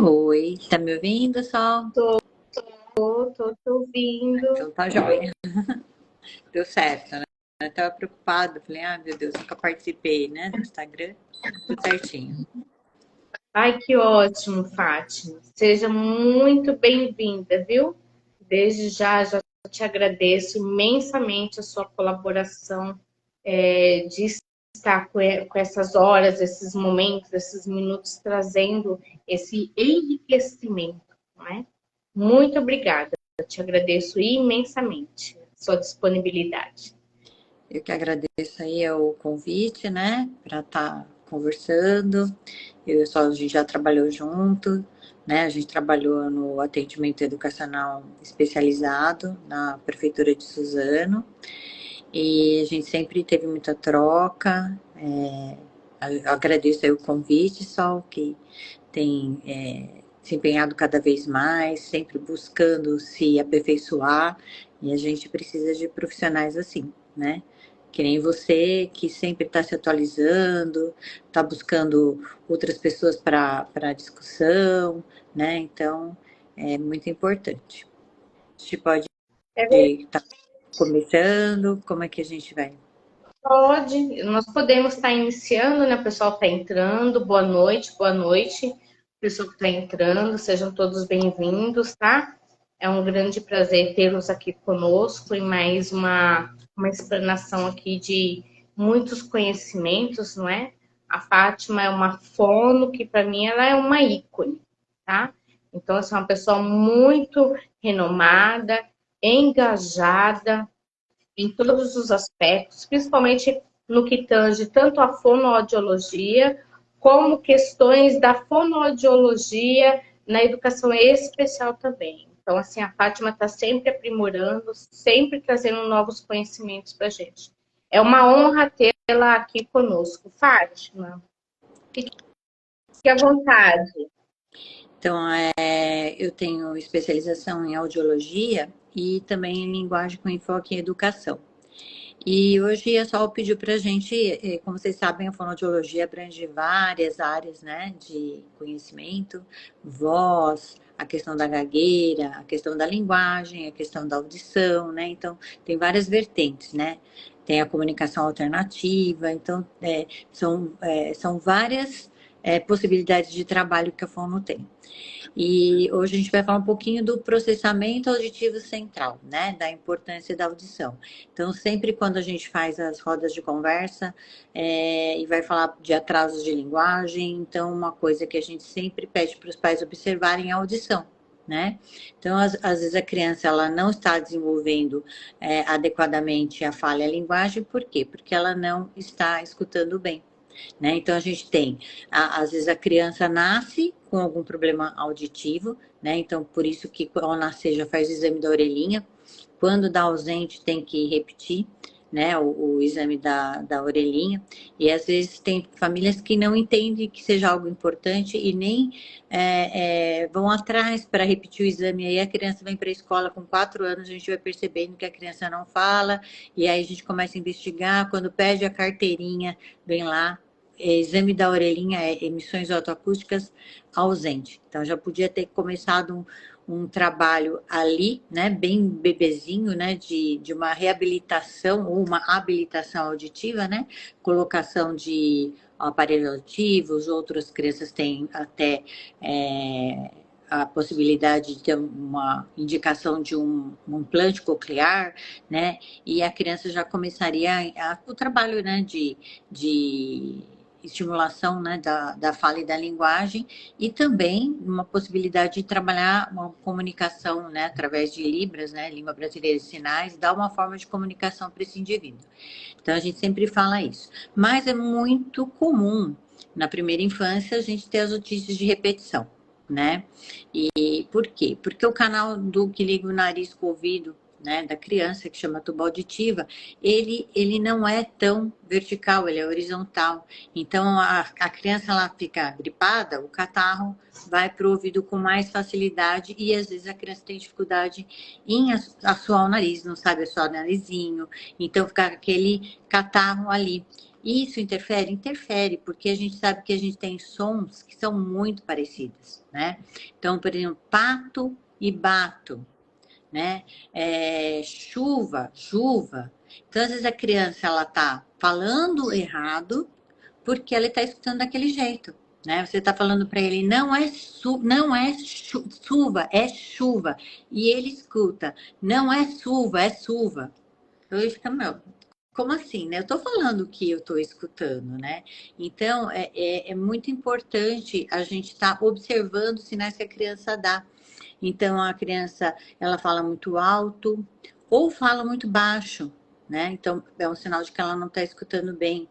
Oi, tá me ouvindo, Sol? Tô te ouvindo. Então tá jóia. Deu certo, né? Eu tava preocupada, falei, meu Deus, nunca participei, né, do Instagram. Tudo certinho. Ai, que ótimo, Fátima. Seja muito bem-vinda, viu? Desde já te agradeço imensamente a sua colaboração, de estar com essas horas, esses momentos, esses minutos, trazendo esse enriquecimento, não é? Muito obrigada. Eu te agradeço imensamente a sua disponibilidade. Eu que agradeço aí o convite, né, para estar conversando. A gente já trabalhou junto, né? A gente trabalhou no atendimento educacional especializado na Prefeitura de Suzano. E a gente sempre teve muita troca. Eu agradeço aí o convite, Sol, que tem se empenhado cada vez mais, sempre buscando se aperfeiçoar, e a gente precisa de profissionais assim, né? Que nem você, que sempre está se atualizando, está buscando outras pessoas para discussão, né? Então, é muito importante. A gente pode estar começando, como é que a gente vai? Pode, nós podemos estar iniciando, né? O pessoal está entrando. Boa noite, o pessoal que está entrando, sejam todos bem-vindos, tá? É um grande prazer tê-los aqui conosco em mais uma explanação aqui de muitos conhecimentos, não é? A Fátima é uma fono que, para mim, ela é uma ícone, tá? Então, essa é uma pessoa muito renomada, engajada, em todos os aspectos, principalmente no que tange tanto a fonoaudiologia, como questões da fonoaudiologia na educação especial também. Então, assim, a Fátima está sempre aprimorando, sempre trazendo novos conhecimentos para a gente. É uma honra tê-la aqui conosco. Fátima, fique à vontade. Então, eu tenho especialização em audiologia e também em linguagem com enfoque em educação. E hoje a Sol pediu para a gente, como vocês sabem, a fonoaudiologia abrange várias áreas, né, de conhecimento, voz, a questão da gagueira, a questão da linguagem, a questão da audição, né? Então, tem várias vertentes, né? Tem a comunicação alternativa, então, são várias possibilidades de trabalho que a fono tem. E hoje a gente vai falar um pouquinho do processamento auditivo central, né? Da importância da audição. Então, sempre quando a gente faz as rodas de conversa e vai falar de atrasos de linguagem, então uma coisa que a gente sempre pede para os pais observarem é a audição. Né? Então, às vezes a criança ela não está desenvolvendo adequadamente a fala e a linguagem, por quê? Porque ela não está escutando bem. Né? Então a gente tem, às vezes a criança nasce com algum problema auditivo, né? Então por isso que ao nascer já faz o exame da orelhinha, quando dá ausente tem que repetir, né? O exame da orelhinha, e às vezes tem famílias que não entendem que seja algo importante e nem vão atrás para repetir o exame, aí a criança vem para a escola com 4 anos, a gente vai percebendo que a criança não fala, e aí a gente começa a investigar, quando pede a carteirinha, vem lá, exame da orelhinha, emissões autoacústicas ausente. Então já podia ter começado um trabalho ali, né, bem bebezinho, né, de uma reabilitação ou uma habilitação auditiva, né, colocação de aparelhos auditivos, outras crianças têm até a possibilidade de ter uma indicação de um implante coclear, né, e a criança já começaria o trabalho, né, de estimulação, né, da fala e da linguagem, e também uma possibilidade de trabalhar uma comunicação, né, através de Libras, né, língua brasileira de sinais, dar uma forma de comunicação para esse indivíduo. Então a gente sempre fala isso. Mas é muito comum na primeira infância a gente ter as notícias de repetição, né? E por quê? Porque o canal do que liga o nariz com o ouvido, né, da criança, que chama tuba auditiva, ele não é tão vertical, ele é horizontal. Então, a criança ela fica gripada, o catarro vai para o ouvido com mais facilidade e às vezes a criança tem dificuldade em assoar o nariz, não sabe assoar o narizinho, então fica aquele catarro ali. Isso interfere? Interfere, porque a gente sabe que a gente tem sons que são muito parecidos, né? Então, por exemplo, pato e bato, né? Chuva, chuva. Então, às vezes a criança, ela tá falando errado porque ela está escutando daquele jeito, né? Você está falando para ele, não é chuva, é chuva. E ele escuta, não é chuva, é chuva. Então ele fica, meu, como assim, né? Eu estou falando o que eu estou escutando, né? Então, é muito importante a gente estar observando os sinais que a criança dá. Então, a criança, ela fala muito alto ou fala muito baixo, né? Então, é um sinal de que ela não está escutando bem.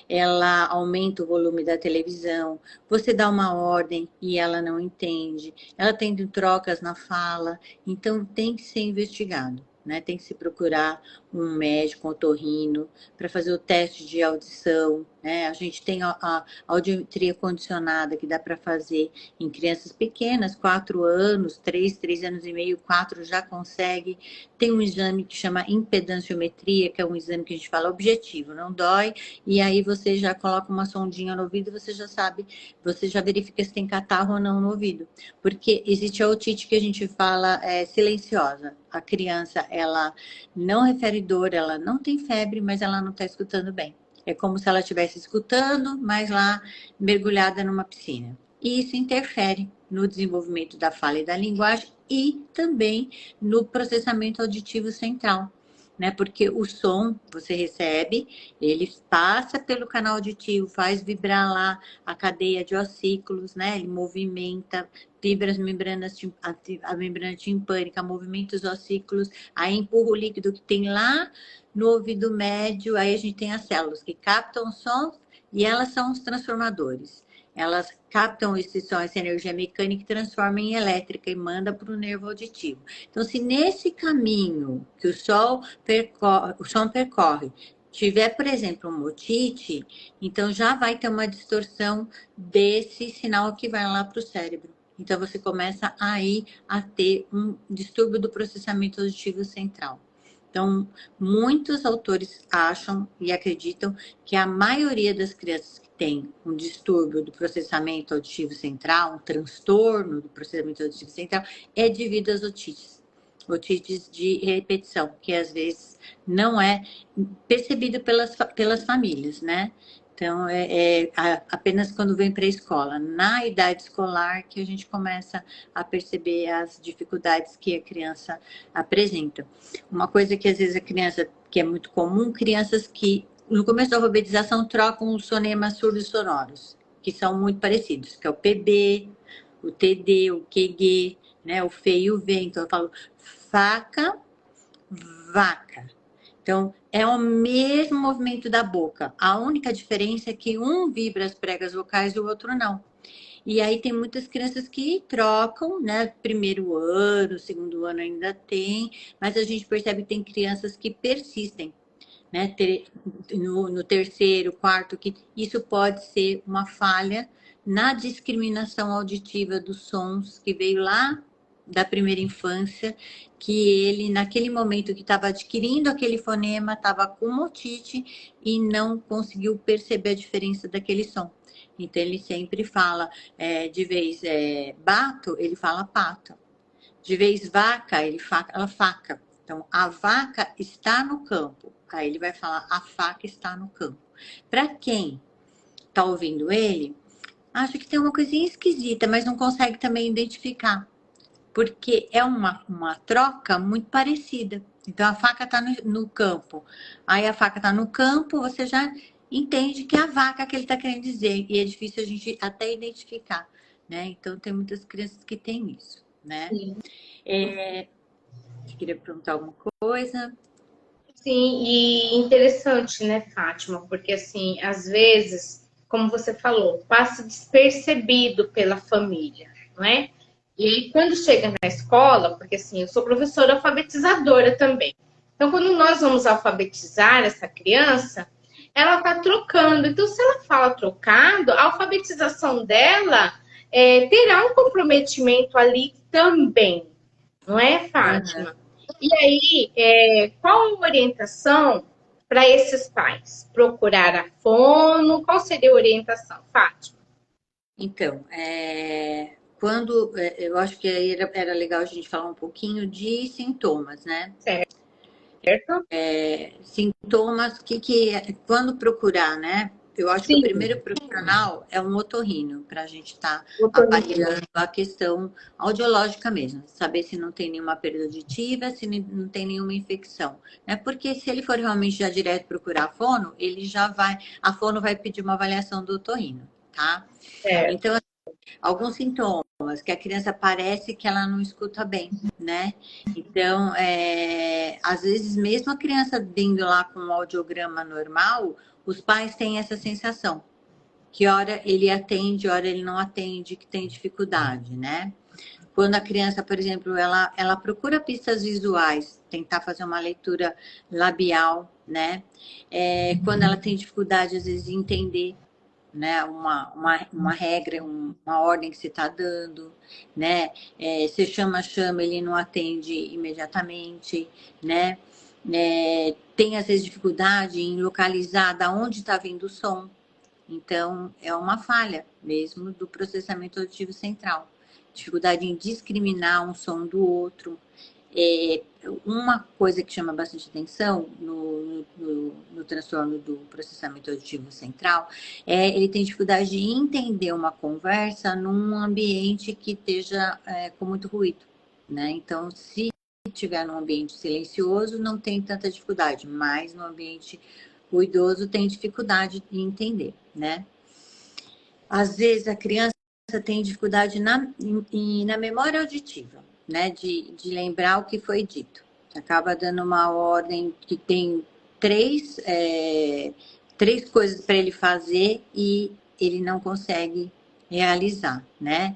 Ela aumenta o volume da televisão, você dá uma ordem e ela não entende, ela tem trocas na fala, então tem que ser investigado. Né, tem que se procurar um médico, um otorrino, para fazer o teste de audição. Né? A gente tem a audiometria condicionada que dá para fazer em crianças pequenas, 4 anos, 3 anos e meio, 4 já consegue. Tem um exame que chama impedanciometria, que é um exame que a gente fala objetivo, não dói, e aí você já coloca uma sondinha no ouvido, você já sabe, você já verifica se tem catarro ou não no ouvido. Porque existe a otite que a gente fala silenciosa. A criança, ela não refere dor, ela não tem febre, mas ela não está escutando bem. É como se ela estivesse escutando, mas lá mergulhada numa piscina. E isso interfere no desenvolvimento da fala e da linguagem e também no processamento auditivo central. Né? Porque o som você recebe, ele passa pelo canal auditivo, faz vibrar lá a cadeia de ossículos, né? Ele movimenta, vibra as membranas, a membrana timpânica, movimenta os ossículos, aí empurra o líquido que tem lá no ouvido médio, aí a gente tem as células que captam sons e elas são os transformadores. Elas captam esse som, essa energia mecânica e transformam em elétrica e manda para o nervo auditivo. Então, se nesse caminho que o som percorre tiver, por exemplo, um otite, então já vai ter uma distorção desse sinal que vai lá para o cérebro. Então, você começa aí a ter um distúrbio do processamento auditivo central. Então, muitos autores acham e acreditam que a maioria das crianças que tem um distúrbio do processamento auditivo central, um transtorno do processamento auditivo central, é devido às otites. Otites de repetição, que às vezes não é percebido pelas famílias, né? Então, apenas quando vem para a escola, na idade escolar, que a gente começa a perceber as dificuldades que a criança apresenta. Uma coisa que às vezes a criança, que é muito comum, crianças que no começo da alfabetização trocam os fonemas surdos sonoros, que são muito parecidos, que é o PB, o TD, o QG, né, o F e o V. Então eu falo faca, vaca. Então, é o mesmo movimento da boca. A única diferença é que um vibra as pregas vocais e o outro não. E aí tem muitas crianças que trocam, né? Primeiro ano, segundo ano ainda tem, mas a gente percebe que tem crianças que persistem, né? No terceiro, quarto, que isso pode ser uma falha na discriminação auditiva dos sons que veio lá da primeira infância, que ele, naquele momento que estava adquirindo aquele fonema, estava com otite e não conseguiu perceber a diferença daquele som. Então, ele sempre fala, de vez bato, ele fala pato. De vez vaca, ele fala faca. Então, a vaca está no campo. Aí ele vai falar, a faca está no campo. Para quem está ouvindo ele, acha que tem uma coisinha esquisita, mas não consegue também identificar. Porque é uma troca muito parecida. Então, a faca está no campo. Aí a faca está no campo, você já entende que é a vaca que ele está querendo dizer. E é difícil a gente até identificar, né? Então, tem muitas crianças que têm isso, né? Sim. Você queria perguntar alguma coisa? Sim, e interessante, né, Fátima? Porque, assim, às vezes, como você falou, passa despercebido pela família, não é? E aí, quando chega na escola, porque, assim, eu sou professora alfabetizadora também. Então, quando nós vamos alfabetizar essa criança, ela está trocando. Então, se ela fala trocado, a alfabetização dela terá um comprometimento ali também, não é, Fátima? Uhum. E aí, qual a orientação para esses pais? Procurar a fono? Qual seria a orientação, Fátima? Então, eu acho que aí era legal a gente falar um pouquinho de sintomas, né? Certo? Sintomas, quando procurar, né? Eu acho que o Sim, primeiro profissional é um otorrino, para a gente estar otorrino. avaliando a questão audiológica mesmo, saber se não tem nenhuma perda auditiva, se não tem nenhuma infecção, né? Porque se ele for realmente já direto procurar a fono, a fono vai pedir uma avaliação do otorrino, tá? Certo. Então, alguns sintomas, que a criança parece que ela não escuta bem, né? Então, às vezes, mesmo a criança vindo lá com um audiograma normal, os pais têm essa sensação, que hora ele atende, hora ele não atende, que tem dificuldade, né? Quando a criança, por exemplo, ela procura pistas visuais, tentar fazer uma leitura labial, né? Quando ela tem dificuldade, às vezes, de entender, né, uma regra, uma ordem que você está dando, né? Você chama, ele não atende imediatamente, né? Tem às vezes dificuldade em localizar da onde está vindo o som. Então, é uma falha mesmo do processamento auditivo central. Dificuldade em discriminar um som do outro. É, uma coisa que chama bastante atenção no transtorno do processamento auditivo central ele tem dificuldade de entender uma conversa num ambiente que esteja com muito ruído, né? Então, se estiver num ambiente silencioso, não tem tanta dificuldade, mas no ambiente ruidoso tem dificuldade de entender, né? Às vezes a criança tem dificuldade na memória auditiva, né? De lembrar o que foi dito. Acaba dando uma ordem que tem três coisas para ele fazer e ele não consegue realizar, né?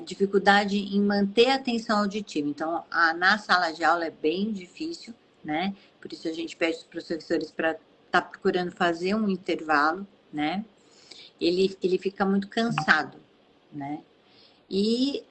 Dificuldade em manter a atenção auditiva. Então, na sala de aula é bem difícil, né? Por isso a gente pede os professores para estar procurando fazer um intervalo, né? Ele fica muito cansado, né? E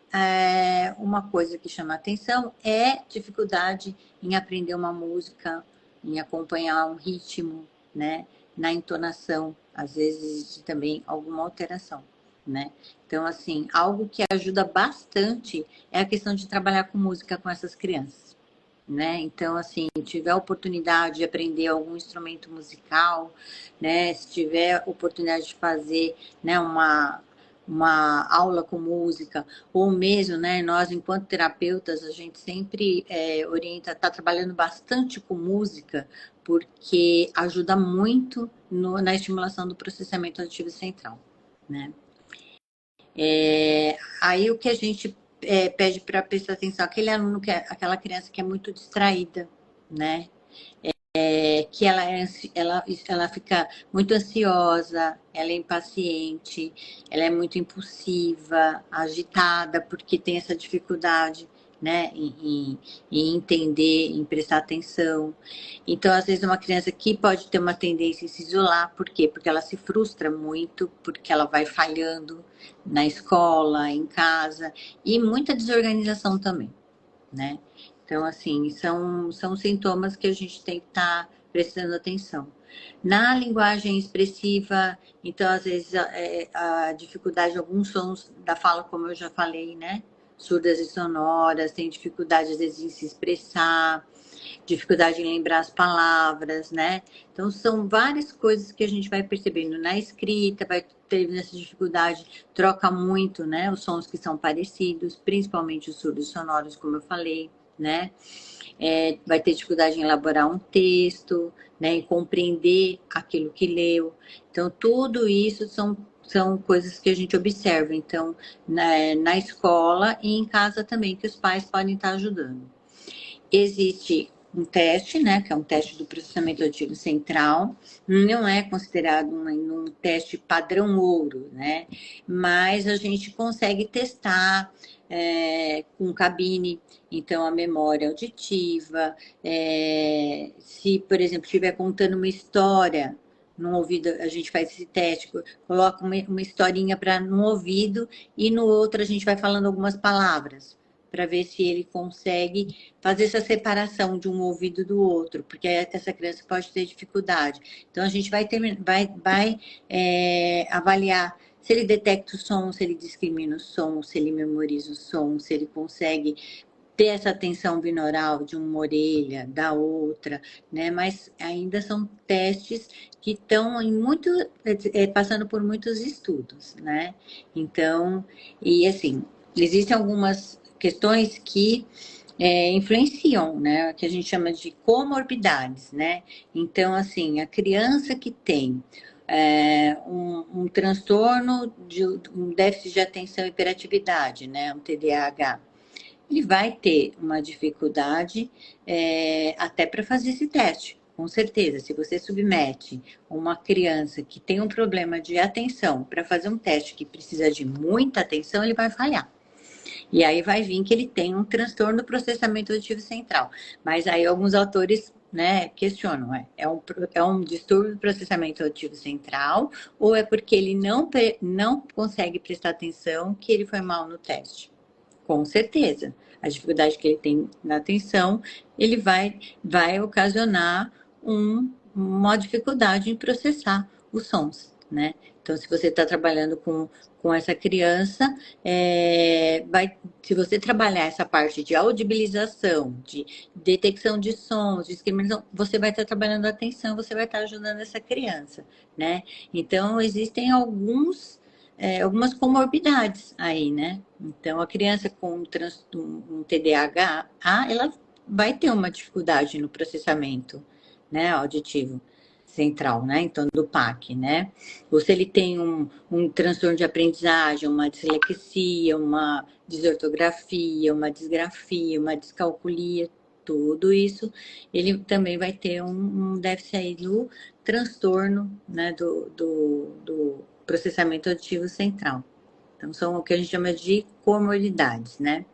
uma coisa que chama atenção é dificuldade em aprender uma música, em acompanhar um ritmo, né? Na entonação, às vezes também alguma alteração, né? Então, assim, algo que ajuda bastante é a questão de trabalhar com música com essas crianças, né? Então, assim, se tiver oportunidade de aprender algum instrumento musical, né? Se tiver oportunidade de fazer, né, uma aula com música, ou mesmo, né, nós, enquanto terapeutas, a gente sempre orienta, está trabalhando bastante com música, porque ajuda muito na estimulação do processamento auditivo central, né? Aí o que a gente pede para prestar atenção, aquele aluno, aquela criança que é muito distraída, né? Que ela fica muito ansiosa, ela é impaciente, ela é muito impulsiva, agitada, porque tem essa dificuldade, né, em entender, em prestar atenção. Então, às vezes, uma criança que pode ter uma tendência a se isolar, por quê? Porque ela se frustra muito, porque ela vai falhando na escola, em casa, e muita desorganização também, né? Então, assim, são sintomas que a gente tem que estar prestando atenção. Na linguagem expressiva, então, às vezes, a dificuldade de alguns sons da fala, como eu já falei, né? Surdas e sonoras, tem dificuldade, às vezes, em se expressar, dificuldade em lembrar as palavras, né? Então, são várias coisas que a gente vai percebendo na escrita, vai ter essa dificuldade, troca muito, né? Os sons que são parecidos, principalmente os surdos sonoros, como eu falei, né? Vai ter dificuldade em elaborar um texto, né? Em compreender aquilo que leu. Então, tudo isso são coisas que a gente observa, então, na escola e em casa também, que os pais podem estar ajudando. Existe um teste, né, que é um teste do processamento auditivo central, não é considerado um teste padrão ouro, né, mas a gente consegue testar com cabine, então a memória auditiva, se, por exemplo, estiver contando uma história no ouvido, a gente faz esse teste, coloca uma historinha para no ouvido e no outro a gente vai falando algumas palavras, para ver se ele consegue fazer essa separação de um ouvido do outro, porque essa criança pode ter dificuldade. Então, a gente vai avaliar se ele detecta o som, se ele discrimina o som, se ele memoriza o som, se ele consegue ter essa atenção binaural de uma orelha, da outra, né? Mas ainda são testes que estão passando por muitos estudos, né? Então, e assim, existem algumas questões que influenciam, né? Que a gente chama de comorbidades, né? Então, assim, a criança que tem um transtorno de um déficit de atenção e hiperatividade, né? Um TDAH, ele vai ter uma dificuldade até para fazer esse teste. Com certeza, se você submete uma criança que tem um problema de atenção para fazer um teste que precisa de muita atenção, ele vai falhar. E aí vai vir que ele tem um transtorno do processamento auditivo central. Mas aí alguns autores, né, questionam, é um distúrbio do processamento auditivo central ou é porque ele não consegue prestar atenção que ele foi mal no teste? Com certeza. A dificuldade que ele tem na atenção, ele vai ocasionar uma dificuldade em processar os sons, né? Então, se você está trabalhando com essa criança, se você trabalhar essa parte de audibilização, de detecção de sons, de discriminação, você vai estar trabalhando a atenção, você vai estar ajudando essa criança, né? Então, existem algumas comorbidades aí, né? Então, a criança com um TDAH, ela vai ter uma dificuldade no processamento, né, auditivo central, né? Então, do PAC, né? Ou se ele tem um transtorno de aprendizagem, uma dislexia, uma desortografia, uma disgrafia, uma descalculia, tudo isso, ele também vai ter um déficit aí do transtorno, né, do processamento auditivo central. Então, são o que a gente chama de comorbidades, né?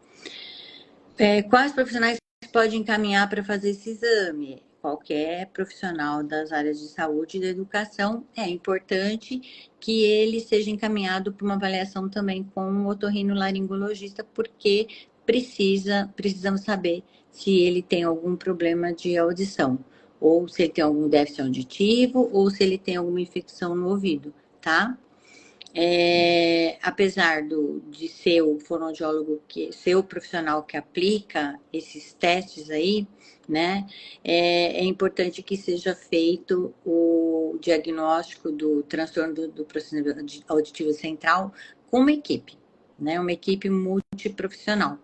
Quais profissionais podem encaminhar para fazer esse exame? Qualquer profissional das áreas de saúde e da educação, é importante que ele seja encaminhado para uma avaliação também com um otorrinolaringologista, porque precisamos saber se ele tem algum problema de audição, ou se ele tem algum déficit auditivo, ou se ele tem alguma infecção no ouvido, tá? Apesar de ser o fonoaudiólogo, ser o profissional que aplica esses testes aí, né, é importante que seja feito o diagnóstico do transtorno do processamento auditivo central com uma equipe, né, uma equipe multiprofissional,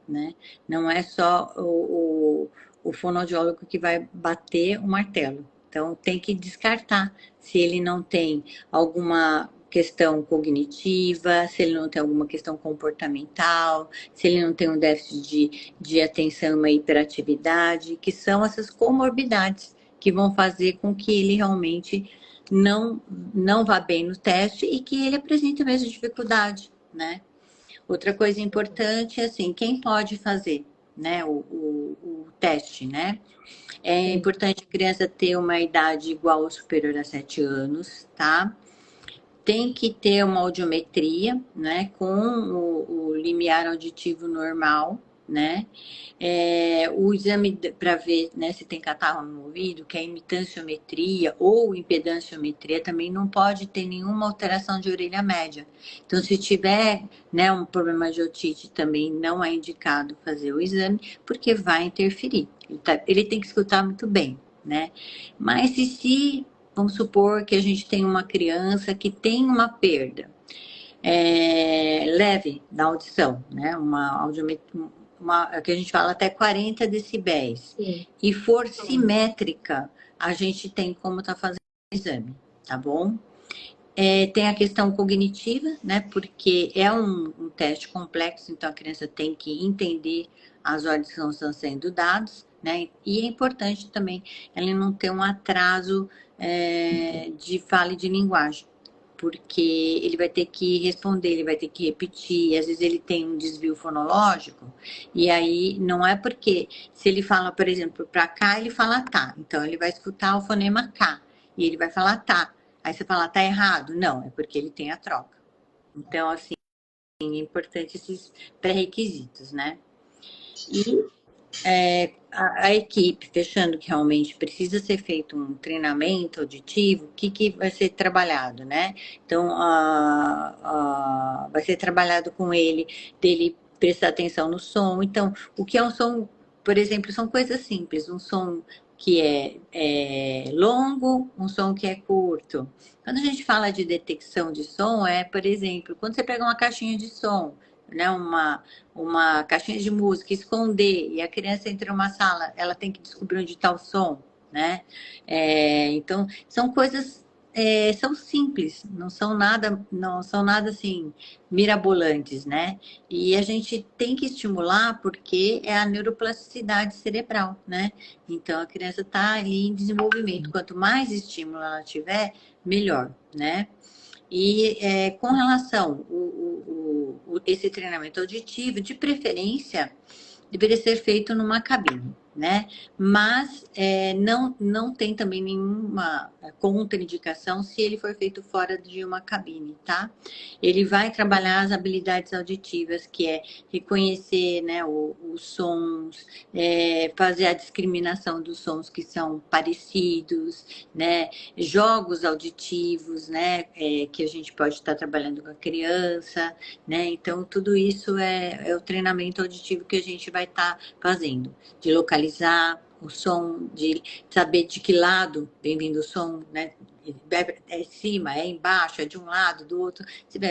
né, não é só o fonoaudiólogo que vai bater o martelo. Então, tem que descartar se ele não tem alguma questão cognitiva, se ele não tem alguma questão comportamental, se ele não tem um déficit de atenção e uma hiperatividade, que são essas comorbidades que vão fazer com que ele realmente não vá bem no teste e que ele apresente mesmo dificuldade, né? Outra coisa importante é assim, quem pode fazer, né, o teste, né? É importante a criança ter uma idade igual ou superior a 7 anos, tá? Tem que ter uma audiometria, né, com o limiar auditivo normal, né? O exame para ver, né, se tem catarro no ouvido, que é a imitanciometria ou impedanciometria, também não pode ter nenhuma alteração de orelha média. Então, se tiver, né, um problema de otite, também não é indicado fazer o exame, porque vai interferir. Ele tem que escutar muito bem, né? Mas se vamos supor que a gente tem uma criança que tem uma perda leve da audição, né? Que a gente fala até 40 decibéis. Sim. E for simétrica, a gente tem como estar fazendo o exame, tá bom? Tem a questão cognitiva, né? Porque é um teste complexo, então a criança tem que entender as ordens que estão sendo dadas, né? E é importante também ela não ter um atraso de fala e de linguagem, porque ele vai ter que responder, ele vai ter que repetir, às vezes ele tem um desvio fonológico, e aí não é porque, se ele fala, por exemplo, para cá, ele fala tá, então ele vai escutar o fonema K, e ele vai falar tá, aí você fala tá errado, não, é porque ele tem a troca. Então, assim, é importante esses pré-requisitos, né? E a equipe fechando que realmente precisa ser feito um treinamento auditivo, o que vai ser trabalhado, né? Então, vai ser trabalhado com ele, dele prestar atenção no som. Então, o que é um som, por exemplo, são coisas simples. Um som que é longo, um som que é curto. Quando a gente fala de detecção de som, por exemplo, quando você pega uma caixinha de som, né, uma caixinha de música, esconder, e a criança entra numa sala, ela tem que descobrir onde está o som, né? Então, são coisas, são simples, não são nada assim, mirabolantes, né? E a gente tem que estimular porque é a neuroplasticidade cerebral, né? Então, a criança está ali em desenvolvimento. Quanto mais estímulo ela tiver, melhor, né? E com relação esse treinamento auditivo, de preferência, deveria ser feito numa cabine, né? Mas não tem também nenhuma contraindicação se ele for feito fora de uma cabine, tá? Ele vai trabalhar as habilidades auditivas, que é reconhecer, né, os sons, fazer a discriminação dos sons que são parecidos, né? Jogos auditivos, né? Que a gente pode estar trabalhando com a criança, né? Então, tudo isso é o treinamento auditivo que a gente vai estar fazendo, de localizar o som, de saber de que lado vem vindo o som, né? É cima, é embaixo, é de um lado, do outro.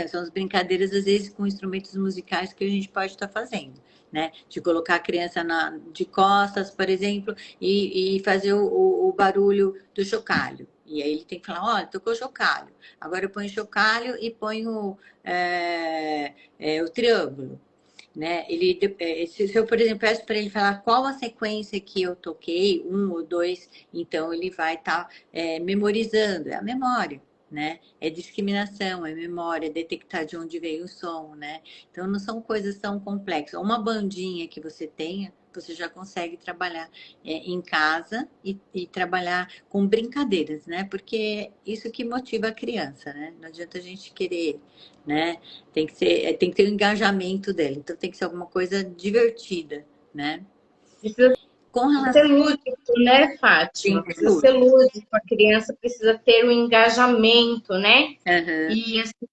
São as brincadeiras, às vezes, com instrumentos musicais que a gente pode estar fazendo, né? De colocar a criança de costas, por exemplo, e fazer o barulho do chocalho. E aí ele tem que falar, olha, tocou chocalho. Agora eu ponho chocalho e ponho o triângulo, né? Se eu, por exemplo, peço para ele falar qual a sequência que eu toquei, um ou dois, então ele vai estar memorizando, é a memória, né? É discriminação, é memória, é detectar de onde veio o som, né? Então não são coisas tão complexas. Uma bandinha que você tenha, você já consegue trabalhar em casa e trabalhar com brincadeiras, né? Porque é isso que motiva a criança, né? Não adianta a gente querer, né? Tem que ter o engajamento dela. Então tem que ser alguma coisa divertida, né? Precisa Com ser relação lúdico, né, Fátima? a Precisa ser lúdico, a criança precisa ter o engajamento, né? uhum. E assim,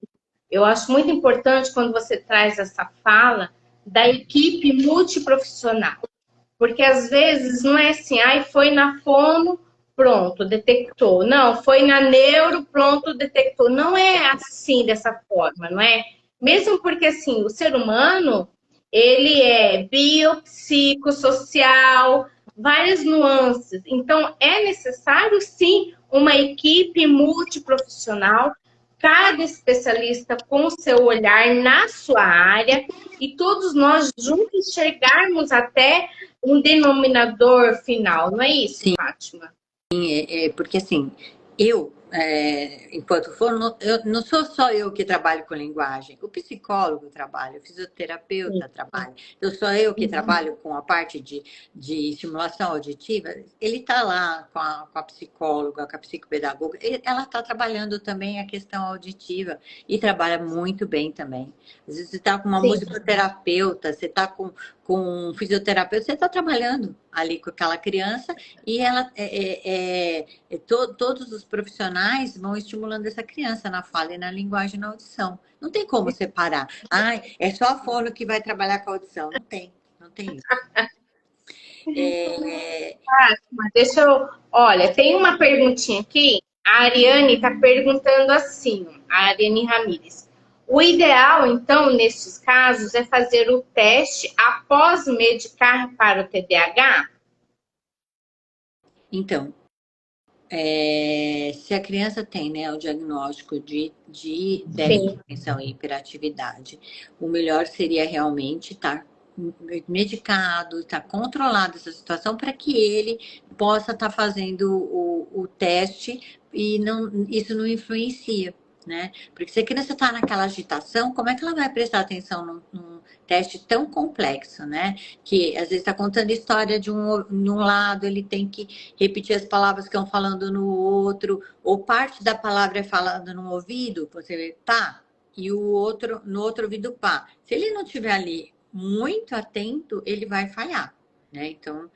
eu acho muito importante quando você traz essa fala da equipe multiprofissional. Porque às vezes não é assim, ai, foi na fono, pronto, detectou. Não, foi na neuro, pronto, detectou. Não é assim, dessa forma, não é? Mesmo porque, assim, o ser humano, ele é biopsicossocial, várias nuances. Então, é necessário, sim, uma equipe multiprofissional, cada especialista com seu olhar na sua área, e todos nós juntos chegarmos até um denominador final, não é isso, Sim, Fátima? porque assim, enquanto for, não sou só eu que trabalho com linguagem, o psicólogo trabalha, o fisioterapeuta trabalha, então sou eu que trabalho com a parte de estimulação auditiva, ele está lá com a psicóloga, com a psicopedagoga, ela está trabalhando também a questão auditiva e trabalha muito bem também. Às vezes você está com uma Sim. musicoterapeuta, você está com um fisioterapeuta, você está trabalhando ali com aquela criança e ela todos os profissionais vão estimulando essa criança na fala e na linguagem e na audição. Não tem como separar. Ai, é só a fono que vai trabalhar com a audição. Não tem, não tem isso. Fátima, deixa eu. Olha, tem uma perguntinha aqui. A Ariane está perguntando assim, a Ariane Ramires. O ideal, então, nesses casos, é fazer o teste após medicar para o TDAH? Então, se a criança tem, né, o diagnóstico de déficit de Sim. atenção e hiperatividade, o melhor seria realmente estar medicado, estar controlado essa situação para que ele possa estar fazendo o teste e isso não influencia, né? Porque se a criança está naquela agitação, como é que ela vai prestar atenção num teste tão complexo, né? Que às vezes está contando história de um lado, ele tem que repetir as palavras que estão falando no outro, ou parte da palavra é falando no ouvido, você vê, tá, e o outro, no outro ouvido, pá. Se ele não tiver ali muito atento, ele vai falhar, né? Então,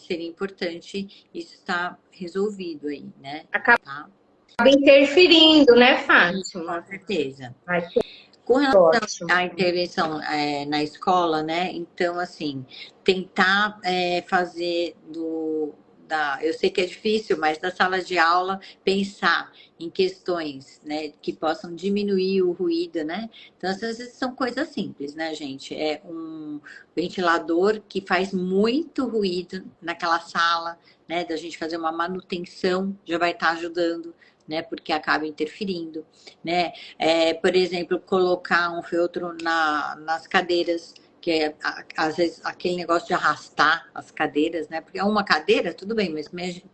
seria importante isso estar resolvido aí, né? Acaba Tá? interferindo, né, Com Fátima? certeza. Ai, que Com relação ótimo. à intervenção na escola, né? Então, assim, tentar fazer eu sei que é difícil, mas da sala de aula, pensar em questões, né, que possam diminuir o ruído, né? Então, às vezes são coisas simples, né, gente? É um ventilador que faz muito ruído naquela sala, né? Da gente fazer uma manutenção, já vai estar ajudando, né? Porque acaba interferindo, né? Por exemplo, colocar um feltro nas cadeiras, que às vezes aquele negócio de arrastar as cadeiras, né? Porque é uma cadeira, tudo bem, mas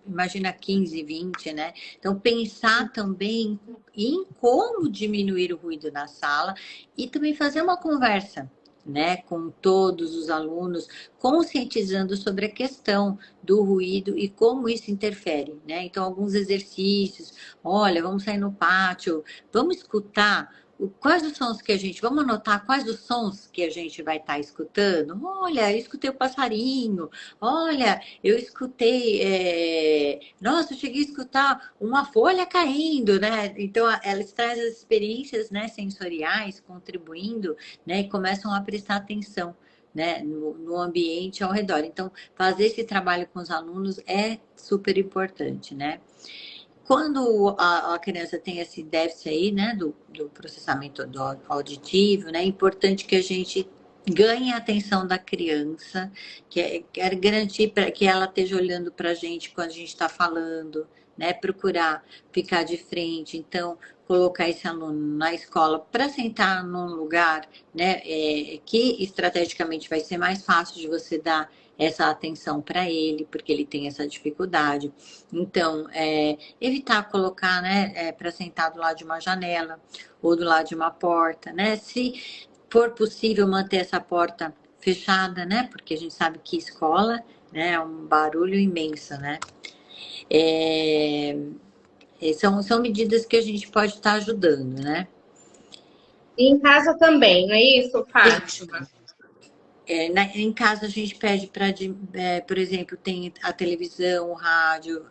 imagina 15, 20, né? Então, pensar também em como diminuir o ruído na sala e também fazer uma conversa, né, com todos os alunos, conscientizando sobre a questão do ruído e como isso interfere, né? Então, alguns exercícios, olha, vamos sair no pátio, vamos escutar quais os sons que a gente. Vamos anotar quais os sons que a gente vai estar escutando. Olha, eu escutei o passarinho. Olha, eu escutei. Nossa, eu cheguei a escutar uma folha caindo, né? Então, elas trazem as experiências, né, sensoriais, contribuindo, né, e começam a prestar atenção, né, no ambiente ao redor. Então, fazer esse trabalho com os alunos é super importante, né? Quando a criança tem esse déficit aí, né, do processamento auditivo, né, é importante que a gente ganhe a atenção da criança, quer garantir que ela esteja olhando para a gente quando a gente está falando, né, procurar ficar de frente. Então, colocar esse aluno na escola para sentar num lugar, né, que estrategicamente vai ser mais fácil de você dar essa atenção para ele, porque ele tem essa dificuldade. Então, evitar colocar, né, para sentar do lado de uma janela ou do lado de uma porta, né? Se for possível manter essa porta fechada, né? Porque a gente sabe que escola, né, é um barulho imenso, né? É, são medidas que a gente pode estar ajudando, né? E em casa também, não é isso, Fátima? Em casa a gente pede para, por exemplo, tem a televisão, o rádio,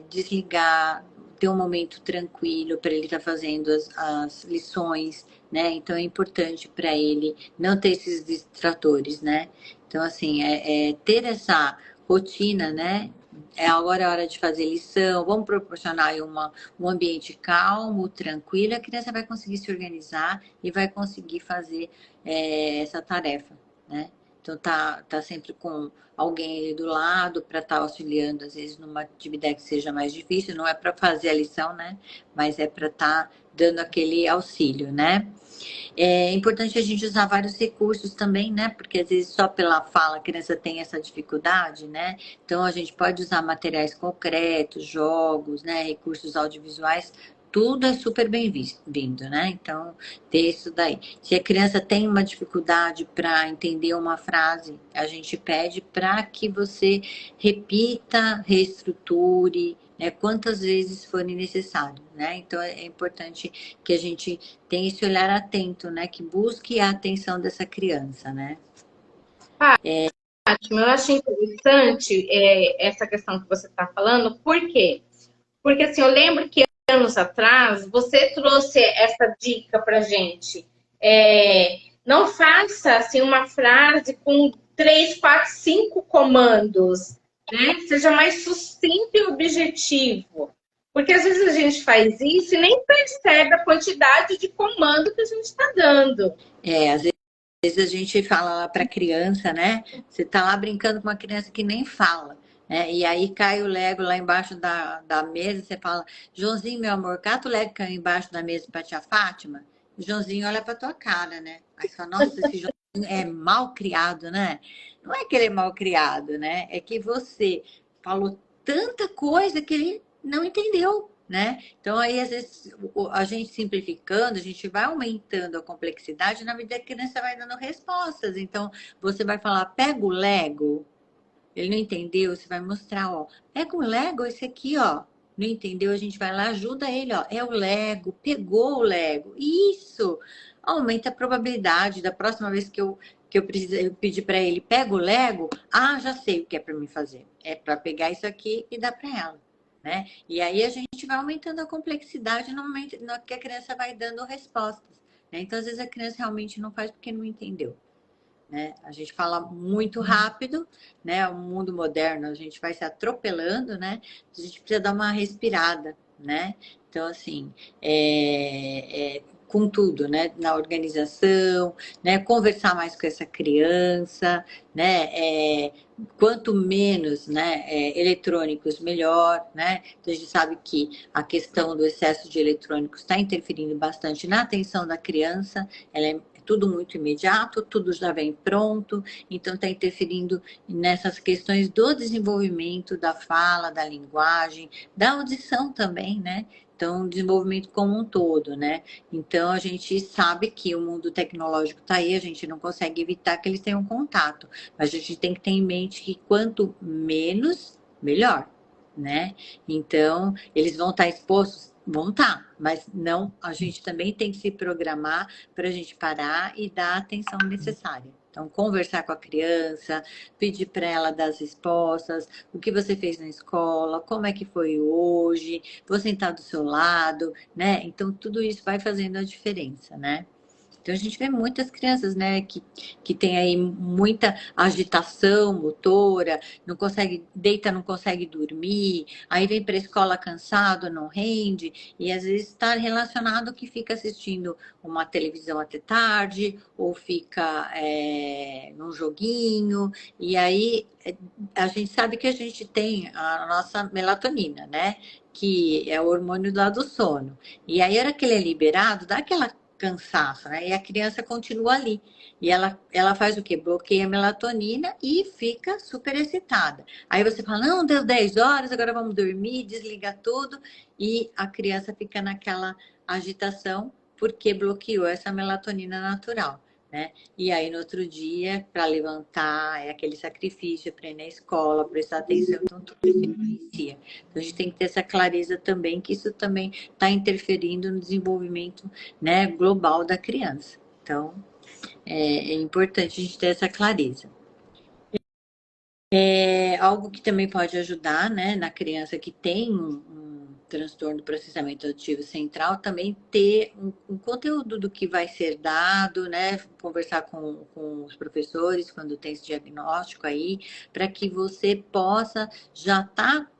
desligar, ter um momento tranquilo para ele estar fazendo as lições, né? Então é importante para ele não ter esses distratores, né? Então, assim, ter essa rotina, né? Agora é hora de fazer lição, vamos proporcionar aí um ambiente calmo, tranquilo, a criança vai conseguir se organizar e vai conseguir fazer essa tarefa, né? Então, tá sempre com alguém ali do lado para estar auxiliando, às vezes, numa atividade que seja mais difícil, não é para fazer a lição, né? Mas é para estar dando aquele auxílio, né? É importante a gente usar vários recursos também, né? Porque às vezes só pela fala a criança tem essa dificuldade, né? Então a gente pode usar materiais concretos, jogos, né? Recursos audiovisuais. Tudo é super bem-vindo, né? Então, ter isso daí. Se a criança tem uma dificuldade para entender uma frase, a gente pede para que você repita, reestruture, né? Quantas vezes forem necessário, né? Então, é importante que a gente tem esse olhar atento, né? Que busque a atenção dessa criança, né? Fátima, eu acho interessante essa questão que você está falando, por quê? Porque assim, eu lembro que anos atrás você trouxe essa dica para gente. Não faça assim uma frase com 3, 4, 5 comandos, né? Seja mais sucinto e objetivo. Porque às vezes a gente faz isso e nem percebe a quantidade de comando que a gente está dando. Às vezes a gente fala lá para criança, né? Você tá lá brincando com uma criança que nem fala, né? E aí cai o Lego lá embaixo da mesa, você fala, Joãozinho, meu amor, cata o Lego que caiu embaixo da mesa para tia Fátima. O Joãozinho olha para tua cara, né? Aí você fala, nossa, esse Joãozinho é mal criado, né? Não é que ele é mal criado, né? É que você falou tanta coisa que ele não entendeu, né? Então, aí, às vezes, a gente simplificando, a gente vai aumentando a complexidade na medida que a criança vai dando respostas. Então, você vai falar, pega o Lego, ele não entendeu, você vai mostrar, ó, pega o Lego, esse aqui, ó. Não entendeu? A gente vai lá, ajuda ele, ó. É o Lego, pegou o Lego. Isso! Aumenta a probabilidade da próxima vez que eu que eu pedi para ele, pega o Lego, já sei o que é para mim fazer. É para pegar isso aqui e dar para ela. Né? E aí a gente vai aumentando a complexidade no momento que a criança vai dando respostas. Né? Então, às vezes, a criança realmente não faz porque não entendeu. Né? A gente fala muito rápido, né? O mundo moderno, a gente vai se atropelando, né? A gente precisa dar uma respirada, né? Então, assim, com tudo, né? Na organização, né? Conversar mais com essa criança, né? Quanto menos, né? Eletrônicos, melhor, né? Então, a gente sabe que a questão do excesso de eletrônicos está interferindo bastante na atenção da criança, ela é tudo muito imediato, tudo já vem pronto, então está interferindo nessas questões do desenvolvimento da fala, da linguagem, da audição também, né? Então, o desenvolvimento como um todo, né? Então, a gente sabe que o mundo tecnológico está aí, a gente não consegue evitar que eles tenham contato, mas a gente tem que ter em mente que quanto menos, melhor, né? Então, eles vão estar expostos? Vão estar, mas não, a gente também tem que se programar para a gente parar e dar a atenção necessária. Então, conversar com a criança, pedir para ela dar as respostas, o que você fez na escola, como é que foi hoje, vou sentar do seu lado, né? Então, tudo isso vai fazendo a diferença, né? Então, a gente vê muitas crianças, né, que tem aí muita agitação motora, não consegue, deita, não consegue dormir, aí vem para a escola cansado, não rende, e às vezes está relacionado que fica assistindo uma televisão até tarde, ou fica num joguinho, e aí a gente sabe que a gente tem a nossa melatonina, né? Que é o hormônio lá do sono. E aí, a hora que ele é liberado, dá aquela cansaço, né? E a criança continua ali. E ela faz o quê? Bloqueia a melatonina e fica super excitada. Aí você fala, não, deu 10 horas, agora vamos dormir, desliga tudo. E a criança fica naquela agitação porque bloqueou essa melatonina natural. Né? E aí no outro dia, para levantar, é aquele sacrifício para ir na escola, prestar atenção, então tudo isso influencia. Então a gente tem que ter essa clareza também, que isso também está interferindo no desenvolvimento, né, global da criança. Então é importante a gente ter essa clareza. Algo que também pode ajudar, né, na criança que tem um transtorno do processamento auditivo central, também ter um conteúdo do que vai ser dado, né, conversar com os professores quando tem esse diagnóstico aí, para que você possa já estar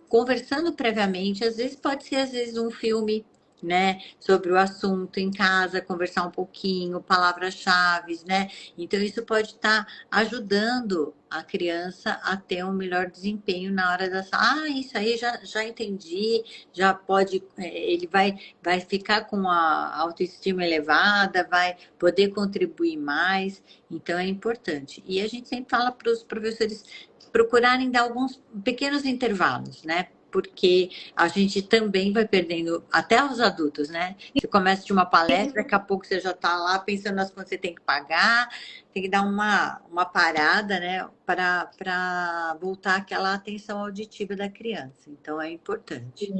conversando previamente. Às vezes pode ser, às vezes, um filme, né, sobre o assunto em casa, conversar um pouquinho, palavras-chave, né? Então, isso pode estar ajudando a criança a ter um melhor desempenho na hora da sala. Isso aí já entendi, já pode, ele vai ficar com a autoestima elevada, vai poder contribuir mais, então é importante. E a gente sempre fala para os professores procurarem dar alguns pequenos intervalos, né? Porque a gente também vai perdendo, até os adultos, né? Você começa de uma palestra, daqui a pouco você já está lá pensando nas coisas que você tem que pagar, tem que dar uma parada, né? Para voltar aquela atenção auditiva da criança. Então, é importante.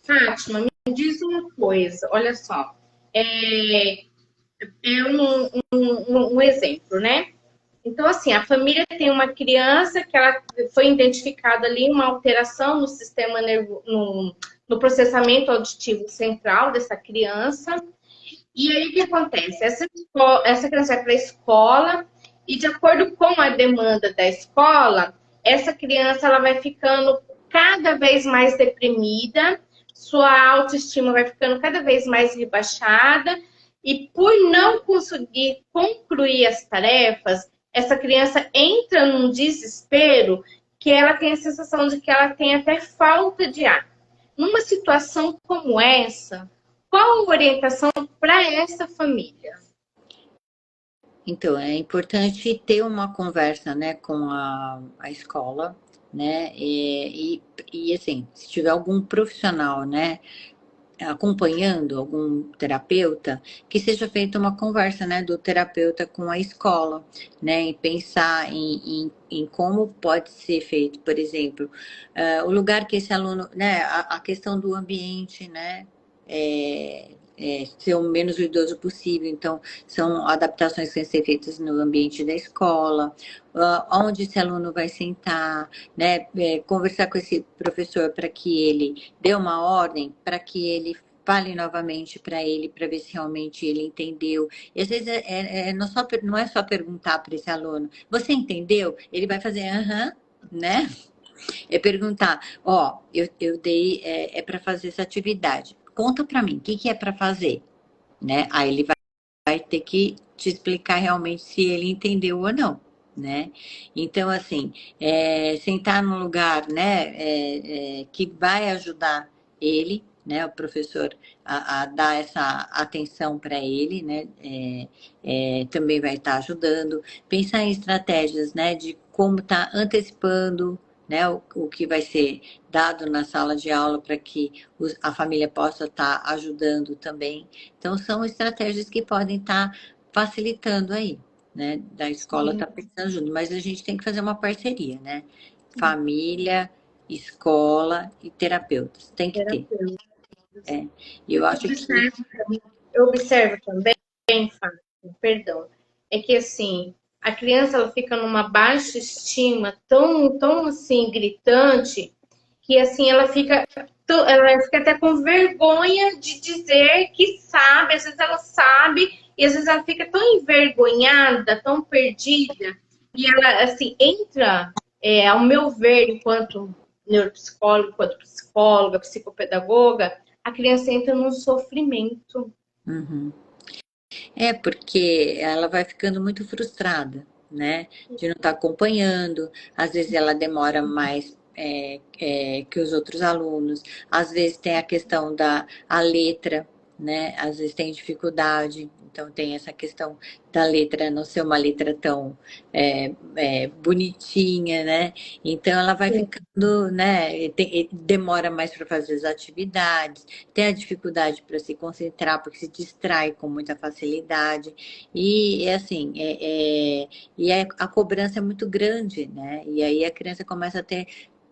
Fátima, me diz uma coisa, olha só. É, um exemplo, né? Então, assim, a família tem uma criança que ela foi identificada ali uma alteração no sistema no processamento auditivo central dessa criança. E aí o que acontece? Essa criança vai para a escola e, de acordo com a demanda da escola, essa criança ela vai ficando cada vez mais deprimida, sua autoestima vai ficando cada vez mais rebaixada, e por não conseguir concluir as tarefas, essa criança entra num desespero que ela tem a sensação de que ela tem até falta de ar. Numa situação como essa, qual a orientação para essa família? Então, é importante ter uma conversa, né, com a escola, né, e assim, se tiver algum profissional, né, acompanhando algum terapeuta, que seja feita uma conversa, né, do terapeuta com a escola, né, e pensar em como pode ser feito, por exemplo, o lugar que esse aluno, né, a questão do ambiente, né, ser o menos ruidoso possível. Então, são adaptações que têm que ser feitas no ambiente da escola, onde esse aluno vai sentar, né? Conversar com esse professor para que ele dê uma ordem, para que ele fale novamente para ele, para ver se realmente ele entendeu. E às vezes não é só perguntar para esse aluno, você entendeu? Ele vai fazer, aham, né? É perguntar, ó, eu dei, para fazer essa atividade. Conta para mim, o que que é para fazer? Né? Aí ele vai ter que te explicar realmente se ele entendeu ou não, né? Então, assim, sentar num lugar, né, que vai ajudar ele, né, o professor a dar essa atenção para ele, né, também vai estar ajudando. Pensar em estratégias, né, de como estar antecipando, né, o que vai ser dado na sala de aula para que a família possa estar ajudando também. Então, são estratégias que podem estar facilitando aí, né? Da escola estar pensando junto, mas a gente tem que fazer uma parceria, né? Família, escola e terapeutas. Tem que ter. E eu acho que. Eu observo também, Fábio, perdão, é que assim, a criança ela fica numa baixa estima tão assim gritante que assim ela fica até com vergonha de dizer que sabe, às vezes ela sabe e às vezes ela fica tão envergonhada, tão perdida e ela assim entra, ao meu ver, enquanto neuropsicólogo, enquanto psicóloga, psicopedagoga, a criança entra num sofrimento. Uhum. Porque ela vai ficando muito frustrada, né? De não estar acompanhando, às vezes ela demora mais que os outros alunos, às vezes tem a questão da a letra, né? Às vezes tem dificuldade, então tem essa questão da letra não ser uma letra tão bonitinha, né? Então ela vai ficando, né? Demora mais para fazer as atividades, tem a dificuldade para se concentrar, porque se distrai com muita facilidade. E assim, a cobrança é muito grande, né? E aí a criança começa a ter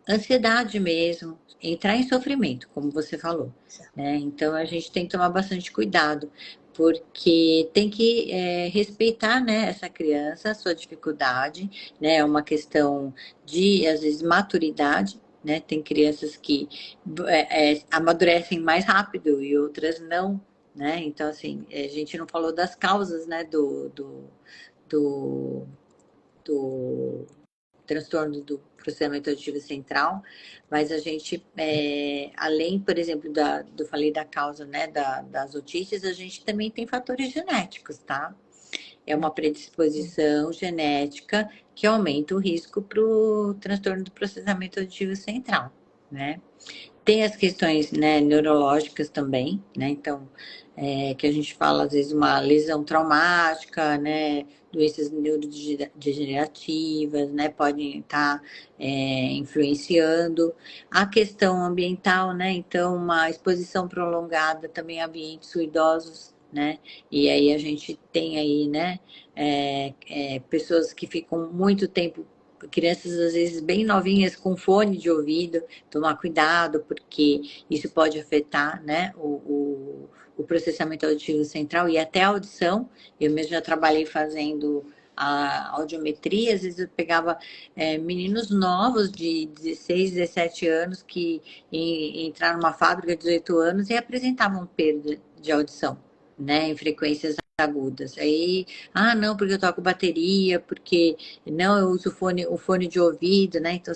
ansiedade mesmo, entrar em sofrimento, como você falou, né? Então a gente tem que tomar bastante cuidado, porque tem que respeitar, né, essa criança, a sua dificuldade, né? É uma questão de, às vezes, maturidade, né? Tem crianças que amadurecem mais rápido e outras não, né? Então, assim, a gente não falou das causas, né, do, do transtorno do processamento auditivo central, mas a gente, além, por exemplo, falei da causa, né, das otites, a gente também tem fatores genéticos, tá? É uma predisposição genética que aumenta o risco para o transtorno do processamento auditivo central, né? Tem as questões, né, neurológicas também, né? Então, que a gente fala, às vezes, uma lesão traumática, né? Doenças neurodegenerativas, né? Podem estar influenciando. A questão ambiental, né? Então, uma exposição prolongada também a ambientes ruidosos, né? E aí a gente tem aí, né? Pessoas que ficam muito tempo, crianças às vezes bem novinhas com fone de ouvido, tomar cuidado, porque isso pode afetar, né, o processamento auditivo central e até a audição. Eu mesmo já trabalhei fazendo a audiometria, às vezes eu pegava meninos novos de 16, 17 anos que entraram numa fábrica de 18 anos e apresentavam perda de audição, né, em frequências agudas. Aí, não, porque eu toco bateria, porque não, eu uso o fone de ouvido, né? Então,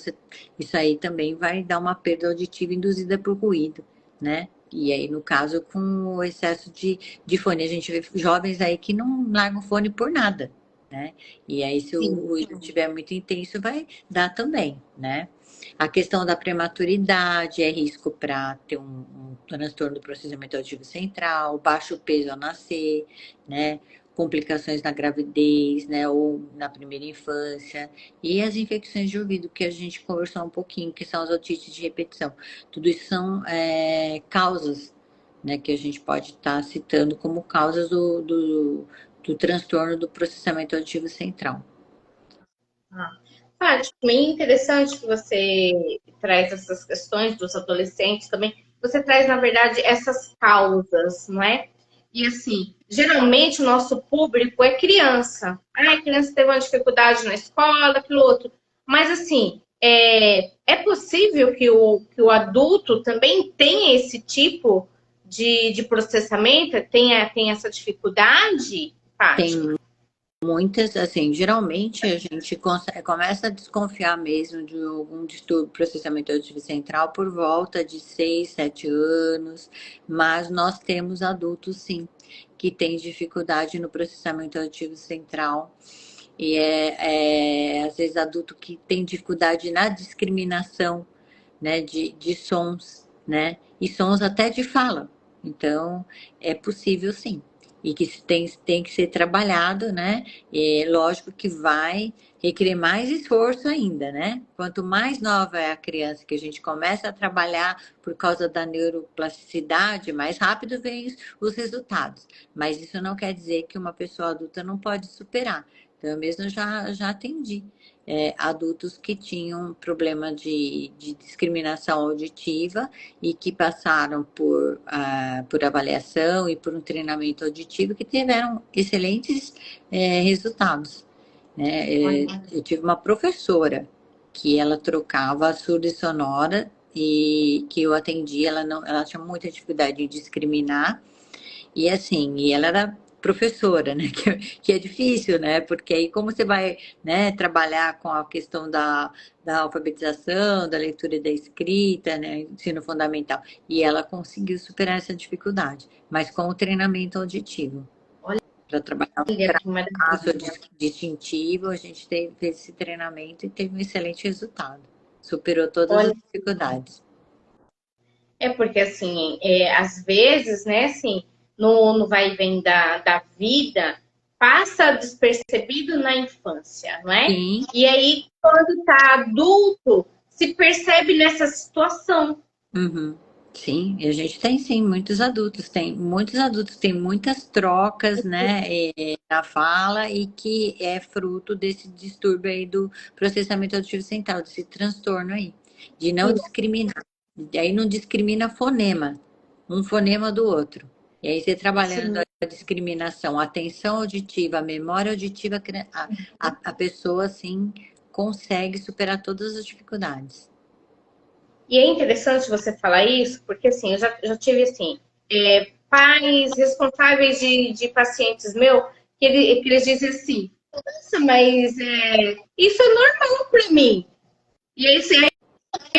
isso aí também vai dar uma perda auditiva induzida por ruído, né? E aí, no caso, com o excesso de fone, a gente vê jovens aí que não largam fone por nada, né? E aí, se o ruído estiver muito intenso, vai dar também, né? A questão da prematuridade é risco para ter um transtorno do processamento auditivo central, baixo peso ao nascer, né? Complicações na gravidez, né? Ou na primeira infância. E as infecções de ouvido, que a gente conversou um pouquinho, que são as otites de repetição. Tudo isso são causas, né? Que a gente pode estar citando como causas do transtorno do processamento auditivo central. Acho bem interessante que você traz essas questões dos adolescentes também. Você traz, na verdade, essas causas, não é? E assim, geralmente o nosso público é criança. Ah, a criança teve uma dificuldade na escola, aquilo outro. Mas assim, é possível que o adulto também tenha esse tipo de processamento, tenha essa dificuldade, Fátima? Tem muitas, assim, geralmente a gente começa a desconfiar mesmo de algum distúrbio do processamento auditivo central por volta de 6, 7 anos, mas nós temos adultos, sim, que têm dificuldade no processamento auditivo central. E às vezes adulto que tem dificuldade na discriminação, né, de sons, né, e sons até de fala. Então, é possível sim. E que tem que ser trabalhado, né? E lógico que vai requerer mais esforço ainda, né? Quanto mais nova é a criança que a gente começa a trabalhar por causa da neuroplasticidade, mais rápido vem os resultados. Mas isso não quer dizer que uma pessoa adulta não pode superar. Então, eu mesmo já atendi adultos que tinham problema de discriminação auditiva e que passaram por avaliação e por um treinamento auditivo que tiveram excelentes resultados. Né? Eu tive uma professora que ela trocava surda e sonora e que eu atendi, ela tinha muita dificuldade em discriminar e assim, e ela era professora, né? Que é difícil, né? Porque aí como você vai, né, trabalhar com a questão da alfabetização, da leitura e da escrita, né? Ensino fundamental. E ela conseguiu superar essa dificuldade, mas com o treinamento auditivo. Para trabalhar o Olha que traço maravilha. distintivo, a gente fez esse treinamento e teve um excelente resultado. Superou todas as Olha, dificuldades. é porque assim, às vezes, né, assim, no vai e vem da vida, passa despercebido na infância, não é? Sim, E aí, quando tá adulto, se percebe nessa situação. uhum. Sim, e a gente tem sim muitos adultos têm muitas trocas, né, na fala e que é fruto desse distúrbio aí do processamento auditivo central, desse transtorno aí, de não discriminar. E aí não discrimina fonema, um fonema do outro. E aí você trabalhando Sim. a discriminação, a atenção auditiva, a memória auditiva, a pessoa assim consegue superar todas as dificuldades. E é interessante você falar isso, porque assim, eu já tive assim, pais responsáveis de pacientes meus, que eles dizem assim, nossa, mas isso é normal para mim. E aí você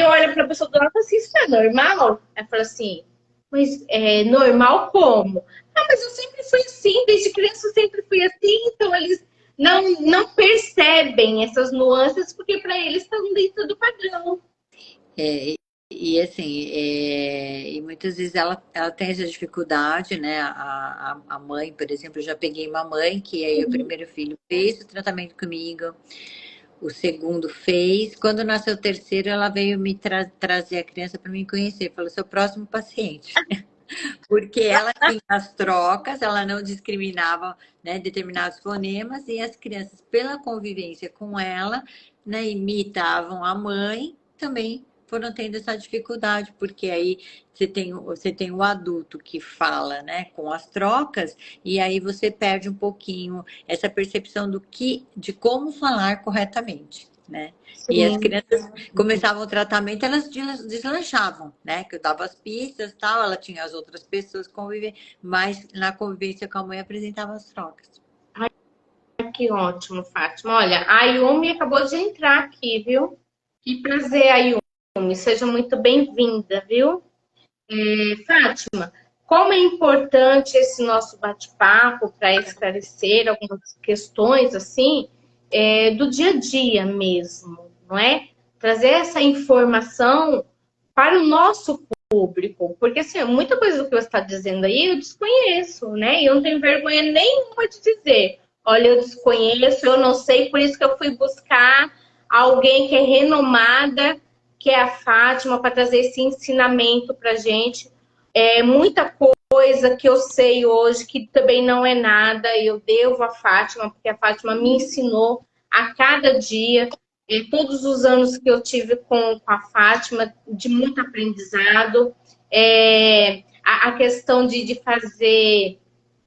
olha para a pessoa do lado e fala assim, isso é normal? Ela fala assim, mas é normal como? Ah, mas eu sempre fui assim, desde criança eu sempre fui assim, então eles não percebem essas nuances, porque para eles estão dentro do padrão. É, e assim, e muitas vezes ela tem essa dificuldade, né? A mãe, por exemplo, eu já peguei uma mãe que aí o primeiro filho fez o tratamento comigo, o segundo fez. Quando nasceu o terceiro, ela veio me trazer a criança para me conhecer, falou: seu próximo paciente. Porque ela tinha as trocas, ela não discriminava, né, determinados fonemas, e as crianças, pela convivência com ela, né, imitavam a mãe, também foram tendo essa dificuldade, porque aí você tem o adulto que fala, né, com as trocas, e aí você perde um pouquinho essa percepção de como falar corretamente, né? E as Sim. crianças começavam o tratamento, elas deslanchavam, né? Que eu dava as pistas, tal, ela tinha as outras pessoas conviver, mas na convivência com a mãe apresentava as trocas. Que ótimo, Fátima. Olha, a Yumi acabou de entrar aqui, viu? Que prazer, Ayumi. Seja muito bem-vinda, viu? Fátima, como é importante esse nosso bate-papo para esclarecer algumas questões, assim, do dia a dia mesmo, não é? Trazer essa informação para o nosso público, porque, assim, muita coisa do que você está dizendo aí eu desconheço, né? E eu não tenho vergonha nenhuma de dizer. Olha, eu desconheço, eu não sei, por isso que eu fui buscar alguém que é renomada, que é a Fátima, para trazer esse ensinamento para a gente. Muita coisa que eu sei hoje que também não é nada, eu devo à Fátima, porque a Fátima me ensinou a cada dia, todos os anos que eu tive com a Fátima, de muito aprendizado, a questão de fazer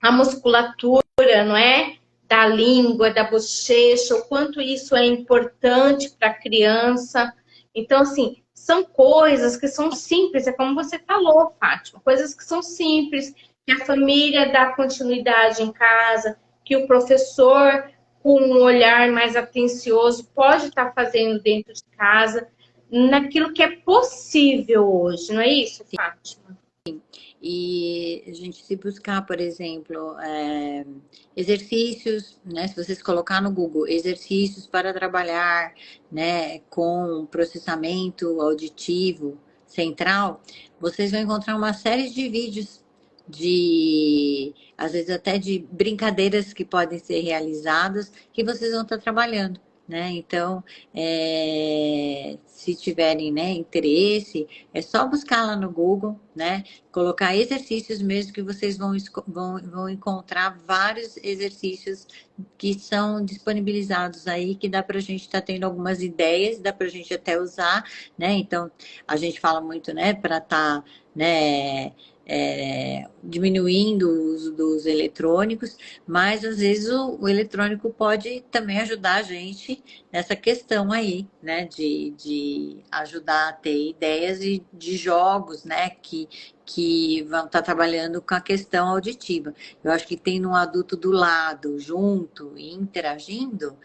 a musculatura, não é? Da língua, da bochecha, o quanto isso é importante para a criança. Então, assim, são coisas que são simples, é como você falou, Fátima, coisas que são simples, que a família dá continuidade em casa, que o professor, com um olhar mais atencioso, pode estar fazendo dentro de casa, naquilo que é possível hoje, não é isso, Fátima? E a gente se buscar, por exemplo, exercícios, né? Se vocês colocar no Google exercícios para trabalhar, né, com processamento auditivo central, vocês vão encontrar uma série de vídeos de, às vezes até de brincadeiras que podem ser realizadas que vocês vão estar trabalhando. Né? Então, se tiverem, né, interesse, é só buscar lá no Google, né? Colocar exercícios mesmo que vocês vão encontrar vários exercícios que são disponibilizados aí, que dá para a gente estar tendo algumas ideias, dá para a gente até usar, né? Então, a gente fala muito, né, para estar, né, diminuindo o uso dos eletrônicos, mas às vezes o eletrônico pode também ajudar a gente nessa questão aí, né, de ajudar a ter ideias de jogos, né, que vão estar trabalhando com a questão auditiva. Eu acho que tendo um adulto do lado, junto e interagindo,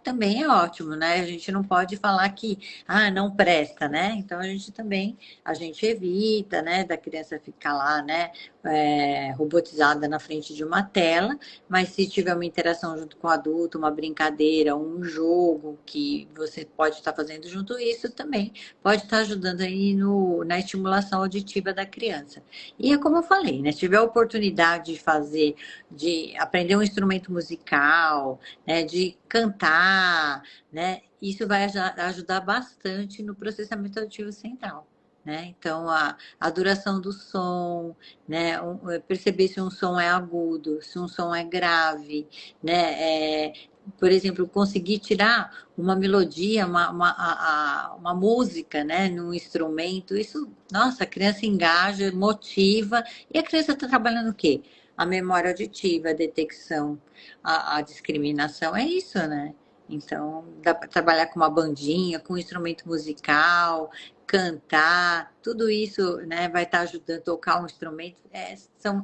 também é ótimo, né? A gente não pode falar que, não presta, né? Então a gente evita, né, da criança ficar lá, né, robotizada na frente de uma tela, mas se tiver uma interação junto com o adulto, uma brincadeira, um jogo que você pode estar fazendo junto, isso também pode estar ajudando aí na estimulação auditiva da criança. E é como eu falei, né? Se tiver a oportunidade de fazer, de aprender um instrumento musical, né, de cantar, né, isso vai ajudar bastante no processamento auditivo central. Né? Então, a duração do som, né? Perceber se um som é agudo, se um som é grave, né? Por exemplo, conseguir tirar uma melodia, uma música, né, num instrumento, isso, nossa, a criança engaja, motiva, e a criança está trabalhando o quê? A memória auditiva, a detecção, a discriminação, é isso, né? Então, dá para trabalhar com uma bandinha, com um instrumento musical, cantar, tudo isso, né, vai estar ajudando a tocar um instrumento. São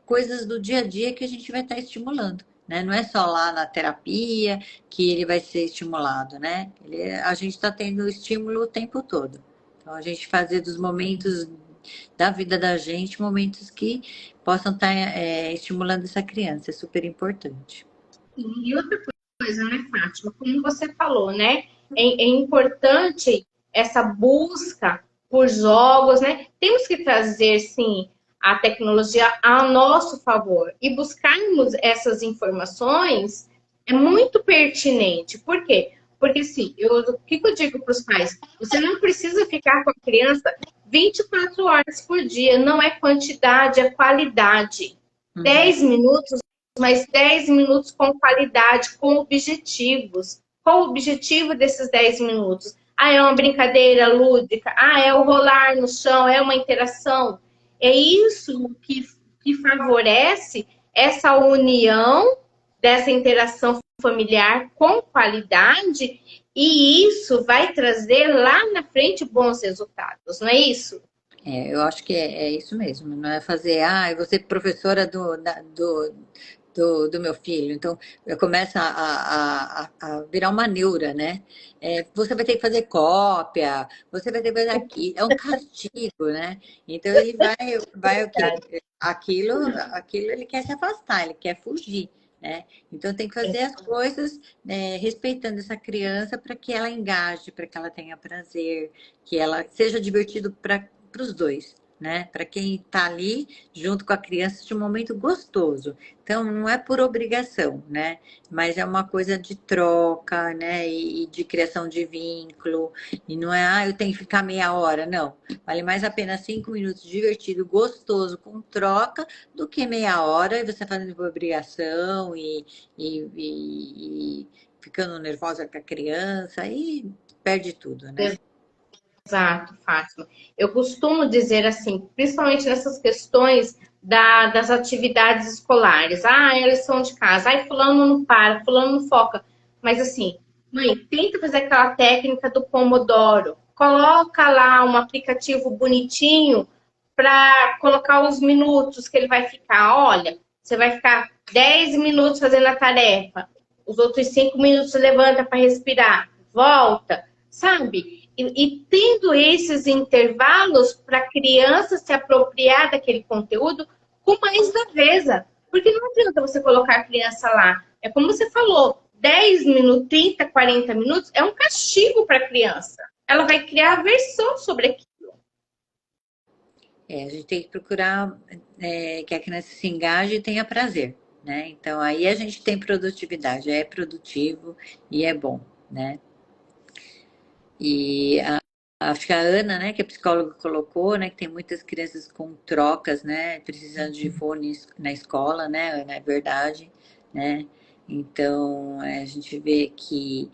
coisas do dia a dia que a gente vai estar estimulando. Né? Não é só lá na terapia que ele vai ser estimulado, né? A gente está tendo estímulo o tempo todo. Então, a gente fazer dos momentos da vida da gente, momentos que possam estar estimulando essa criança, é super importante. E outra coisa, né, Fátima? Como você falou, né? É importante essa busca por jogos, né? Temos que trazer, sim, a tecnologia a nosso favor. E buscarmos essas informações é muito pertinente. Por quê? Porque, assim, o que eu digo para os pais? Você não precisa ficar com a criança 24 horas por dia. Não é quantidade, é qualidade. 10 minutos, mas 10 minutos com qualidade, com objetivos. Qual o objetivo desses 10 minutos? É uma brincadeira lúdica? É o rolar no chão? É uma interação? É isso que favorece essa união dessa interação familiar com qualidade e isso vai trazer lá na frente bons resultados, não é isso? Eu acho que é isso mesmo, não é fazer, eu vou ser professora do meu filho, então começa a virar uma neura, né? Você vai ter que fazer cópia, você vai ter que fazer aquilo, é um castigo, né? Então ele vai o quê? Aquilo ele quer se afastar, ele quer fugir. Né? Então tem que fazer as coisas respeitando essa criança para que ela engaje, para que ela tenha prazer, que ela seja divertido para os dois, né? Para quem está ali junto com a criança de um momento gostoso. Então, não é por obrigação, né? Mas é uma coisa de troca, né? E de criação de vínculo. E não é, eu tenho que ficar meia hora, não. Vale mais a pena 5 minutos divertido, gostoso, com troca, do que meia hora e você fazendo por obrigação e ficando nervosa com a criança, aí perde tudo, né? Exato, Fátima. Eu costumo dizer assim, principalmente nessas questões das atividades escolares. Ah, é a lição de casa. Ai, fulano não para, fulano não foca. Mas assim, mãe, tenta fazer aquela técnica do Pomodoro. Coloca lá um aplicativo bonitinho para colocar os minutos que ele vai ficar. Olha, você vai ficar 10 minutos fazendo a tarefa. Os outros 5 minutos você levanta para respirar. Volta, sabe? E tendo esses intervalos para a criança se apropriar daquele conteúdo com mais leveza. Porque não adianta você colocar a criança lá. É como você falou, 10 minutos, 30, 40 minutos é um castigo para a criança. Ela vai criar aversão sobre aquilo. A gente tem que procurar que a criança se engaje e tenha prazer, né? Então, aí a gente tem produtividade, é produtivo e é bom, né? E acho que a Ana, né, que a psicóloga colocou, né, que tem muitas crianças com trocas, né, precisando de fones na escola, né, Ana, é verdade, né? Então, a gente vê que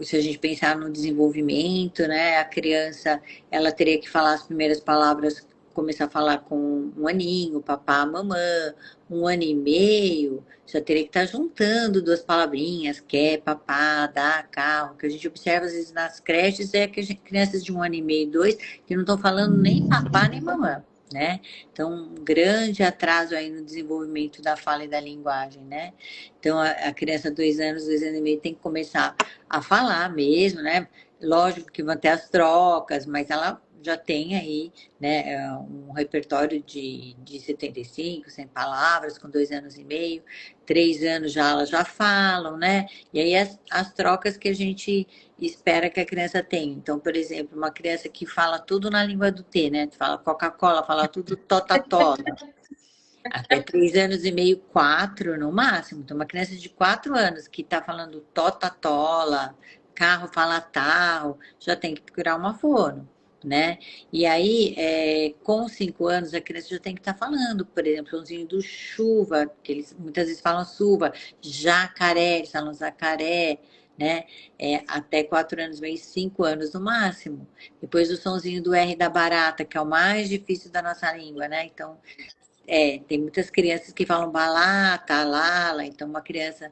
se a gente pensar no desenvolvimento, né, a criança, ela teria que falar as primeiras palavras, começar a falar com um aninho, papá, mamã, 1 ano e meio, já teria que estar juntando duas palavrinhas, quer, papá, dá, carro, que a gente observa às vezes nas creches, que crianças de 1 ano e meio, 2, que não estão falando nem papá nem mamã, né? Então, um grande atraso aí no desenvolvimento da fala e da linguagem, né? Então, a criança 2 anos, 2 anos e meio tem que começar a falar mesmo, né? Lógico que vão ter as trocas, mas ela já tem aí, né, um repertório de 75, 100 palavras, com 2 anos e meio, 3 anos já elas já falam, né? E aí as trocas que a gente espera que a criança tenha. Então, por exemplo, uma criança que fala tudo na língua do T, né? Fala Coca-Cola, fala tudo tota-tota. Até 3 anos e meio, 4 no máximo. Então, uma criança de 4 anos que está falando tota-tola, carro fala tarro, já tem que procurar uma fono, né? E aí, com 5 anos, a criança já tem que estar falando, por exemplo, sonzinho do chuva, que eles muitas vezes falam chuva, jacaré, eles falam jacaré, né? Até 4 anos e meio, 5 anos no máximo. Depois o sonzinho do R da barata, que é o mais difícil da nossa língua, né? Então, tem muitas crianças que falam balata, lala, então uma criança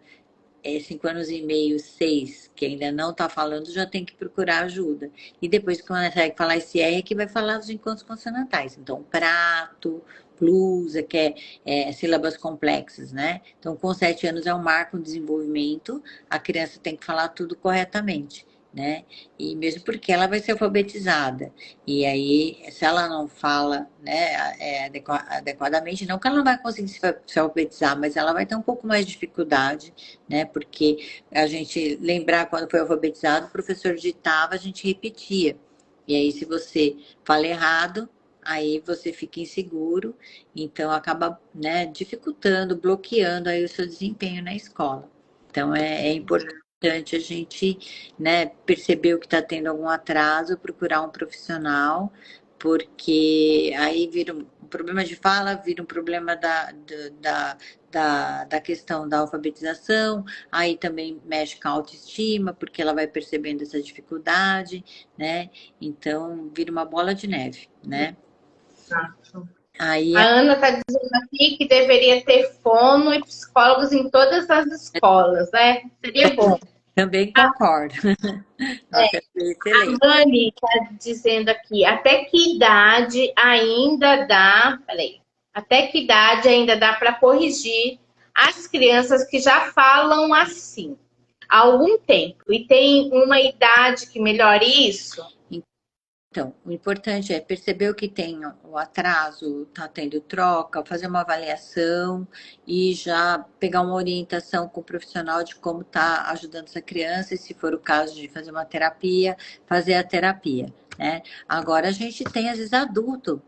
5 anos e meio, 6, que ainda não está falando, já tem que procurar ajuda. E depois que consegue falar esse R, é que vai falar os encontros consonantais. Então, prato, blusa, que sílabas complexas, né? Então, com 7 anos é um marco no desenvolvimento, a criança tem que falar tudo corretamente, né? E mesmo porque ela vai ser alfabetizada. E aí, se ela não fala, né, adequadamente, não que ela não vai conseguir se alfabetizar, mas ela vai ter um pouco mais de dificuldade, né? Porque a gente lembrar quando foi alfabetizado, o professor ditava, a gente repetia. E aí, se você fala errado, aí você fica inseguro, então acaba, né, dificultando, bloqueando aí o seu desempenho na escola. Então é importante a gente, né, perceber o que está tendo algum atraso, procurar um profissional, porque aí vira um problema de fala, vira um problema da questão da alfabetização, aí também mexe com a autoestima, porque ela vai percebendo essa dificuldade, né? Então vira uma bola de neve, né? Aí A Ana está dizendo aqui que deveria ter fono e psicólogos em todas as escolas, né? Seria bom. também concordo. Nossa, excelente. A Dani está dizendo aqui, até que idade ainda dá, peraí, até que idade ainda dá para corrigir as crianças que já falam assim há algum tempo e tem uma idade que melhore isso? Então, o importante é perceber o que tem o atraso, tá tendo troca, fazer uma avaliação e já pegar uma orientação com o profissional de como tá ajudando essa criança, e se for o caso de fazer uma terapia, fazer a terapia, né? Agora a gente tem, às vezes, adulto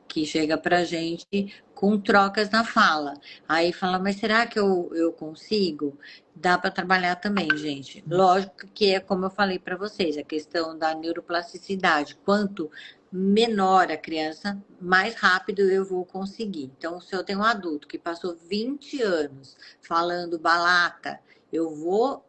que chega pra gente com trocas na fala. Aí fala, mas será que eu consigo? Dá para trabalhar também, gente. Lógico que é como eu falei para vocês, a questão da neuroplasticidade. Quanto menor a criança, mais rápido eu vou conseguir. Então, se eu tenho um adulto que passou 20 anos falando balata, eu vou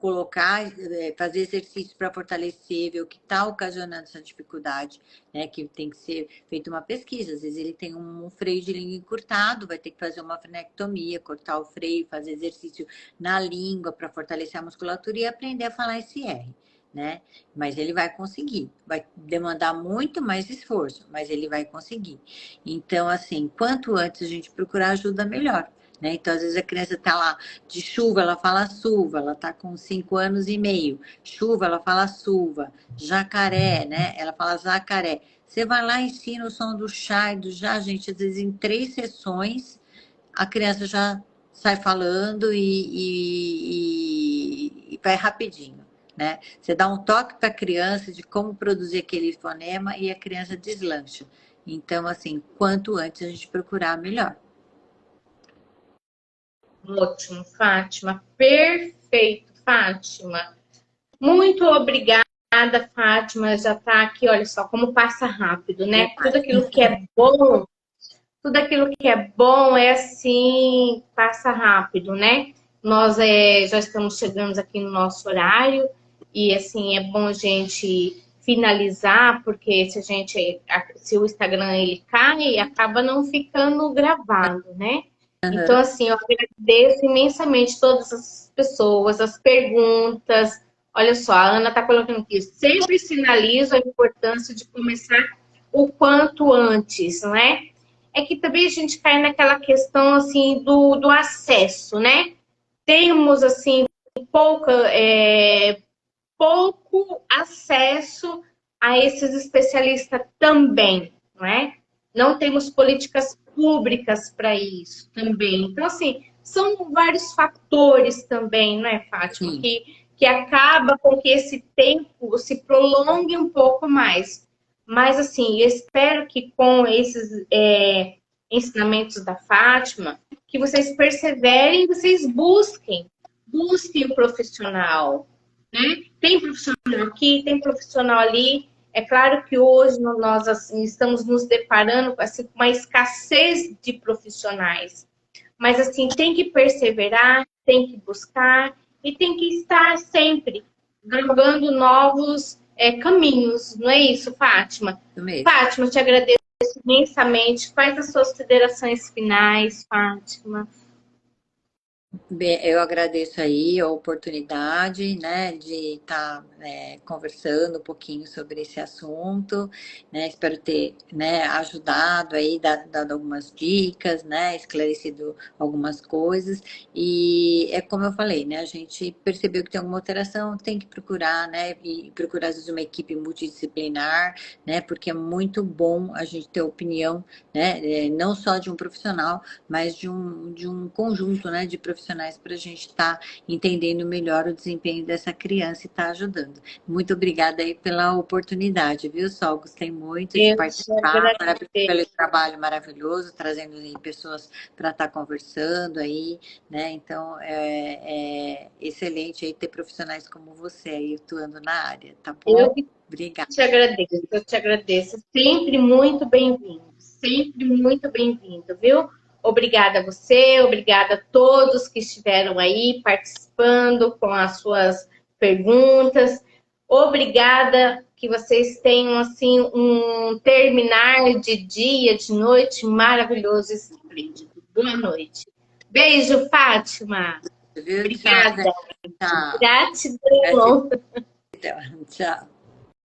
colocar, fazer exercícios para fortalecer, ver o que está ocasionando essa dificuldade, né? Que tem que ser feita uma pesquisa. Às vezes ele tem um freio de língua encurtado, vai ter que fazer uma frenectomia, cortar o freio, fazer exercício na língua para fortalecer a musculatura e aprender a falar esse R. Né? Mas ele vai conseguir, vai demandar muito mais esforço, mas ele vai conseguir. Então, assim, quanto antes a gente procurar ajuda, melhor. Né? Então, às vezes a criança está lá de chuva, ela fala suva, ela está com 5 anos e meio. Chuva, ela fala suva. Jacaré, né? Ela fala jacaré. Você vai lá e ensina o som do chá e do já, gente, às vezes em 3 sessões a criança já sai falando e vai rapidinho. Né? Você dá um toque para a criança de como produzir aquele fonema e a criança deslancha. Então, assim, quanto antes a gente procurar, melhor. Ótimo, Fátima. Perfeito, Fátima. Muito obrigada, Fátima. Já está aqui, olha só, como passa rápido, né? Tudo aquilo que é bom, tudo aquilo que é bom é assim, passa rápido, né? Nós já estamos chegando aqui no nosso horário e assim é bom a gente finalizar, porque se o Instagram ele cai, acaba não ficando gravado, né? Então, assim, eu agradeço imensamente todas as pessoas, as perguntas. Olha só, a Ana está colocando aqui, sempre sinalizo a importância de começar o quanto antes, né? É que também a gente cai naquela questão, assim, do acesso, né? Temos, assim, pouco acesso a esses especialistas também, né? Não temos políticas públicas para isso também. Então, assim, são vários fatores também, não é, Fátima? Que acaba com que esse tempo se prolongue um pouco mais. Mas, assim, eu espero que com esses ensinamentos da Fátima, que vocês perseverem, vocês busquem o profissional, né? Tem profissional aqui, tem profissional ali. É claro que hoje nós assim, estamos nos deparando assim, com uma escassez de profissionais. Mas assim, tem que perseverar, tem que buscar e tem que estar sempre galgando novos caminhos. Não é isso, Fátima? Fátima, te agradeço imensamente. Quais as suas considerações finais, Fátima? Bem, eu agradeço aí a oportunidade, né, de estar conversando um pouquinho sobre esse assunto, né, espero ter, né, ajudado aí, dado algumas dicas, né, esclarecido algumas coisas, e é como eu falei, né, a gente percebeu que tem alguma alteração, tem que procurar, né, e procurar às vezes uma equipe multidisciplinar, né, porque é muito bom a gente ter opinião, né, não só de um profissional, mas de um conjunto, né, de profissionais para a gente estar entendendo melhor o desempenho dessa criança e estar ajudando. Muito obrigada aí pela oportunidade, viu, Sol? Gostei muito de participar. Parabéns pelo trabalho maravilhoso, trazendo aí pessoas para estar conversando aí, né? Então, é excelente aí ter profissionais como você aí atuando na área, tá bom? Obrigada. Eu te agradeço. Sempre muito bem-vindo, viu? Obrigada a você, obrigada a todos que estiveram aí participando com as suas perguntas. Obrigada, que vocês tenham assim um terminar de dia, de noite maravilhoso e esplêndido. Boa noite. Beijo, Fátima. Obrigada. Tchau. Gratidão. Tchau.